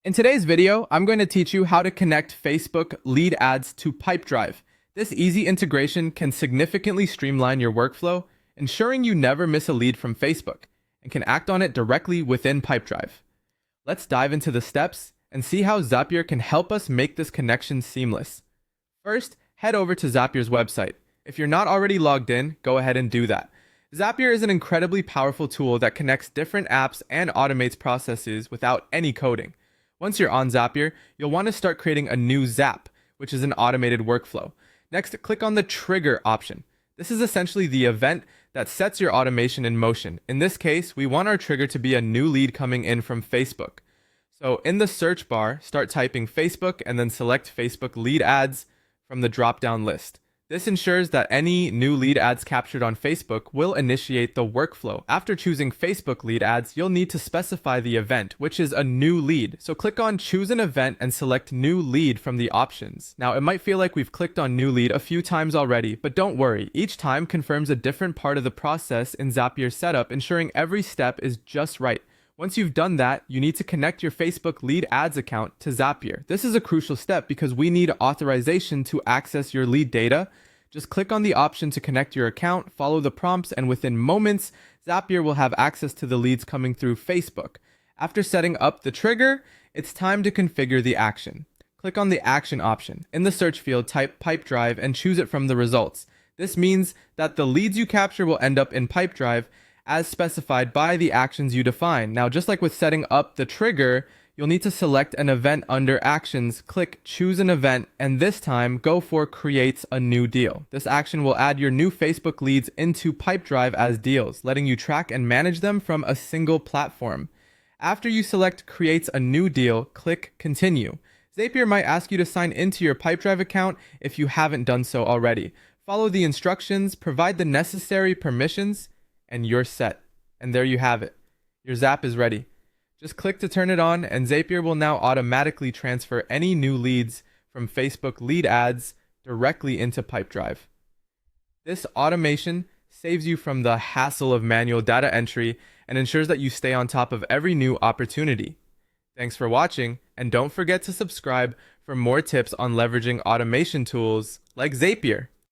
In today's video, I'm going to teach you how to connect Facebook lead ads to Pipedrive. This easy integration can significantly streamline your workflow, ensuring you never miss a lead from Facebook and can act on it directly within Pipedrive. Let's dive into the steps and see how Zapier can help us make this connection seamless. First, head over to Zapier's website. If you're not already logged in, go ahead and do that. Zapier is an incredibly powerful tool that connects different apps and automates processes without any coding. Once you're on Zapier, you'll want to start creating a new Zap, which is an automated workflow. Next, click on the Trigger option. This is essentially the event that sets your automation in motion. In this case, we want our trigger to be a new lead coming in from Facebook. So in the search bar, start typing Facebook and then select Facebook lead ads from the drop-down list. This ensures that any new lead ads captured on Facebook will initiate the workflow. After choosing Facebook lead ads, you'll need to specify the event, which is a new lead. So click on choose an event and select new lead from the options. Now it might feel like we've clicked on new lead a few times already, but don't worry. Each time confirms a different part of the process in Zapier's setup, ensuring every step is just right. Once you've done that, you need to connect your Facebook lead ads account to Zapier. This is a crucial step because we need authorization to access your lead data. Just click on the option to connect your account, follow the prompts, and within moments, Zapier will have access to the leads coming through Facebook. After setting up the trigger, it's time to configure the action. Click on the action option. In the search field, type Pipedrive and choose it from the results. This means that the leads you capture will end up in Pipedrive as specified by the actions you define. Now, just like with setting up the trigger, you'll need to select an event under actions, click choose an event, and this time go for creates a new deal. This action will add your new Facebook leads into Pipedrive as deals, letting you track and manage them from a single platform. After you select creates a new deal, click continue. Zapier might ask you to sign into your Pipedrive account if you haven't done so already. Follow the instructions, provide the necessary permissions, and you're set. And there you have it. Your Zap is ready. Just click to turn it on, and Zapier will now automatically transfer any new leads from Facebook lead ads directly into Pipedrive. This automation saves you from the hassle of manual data entry and ensures that you stay on top of every new opportunity. Thanks for watching, and don't forget to subscribe for more tips on leveraging automation tools like Zapier.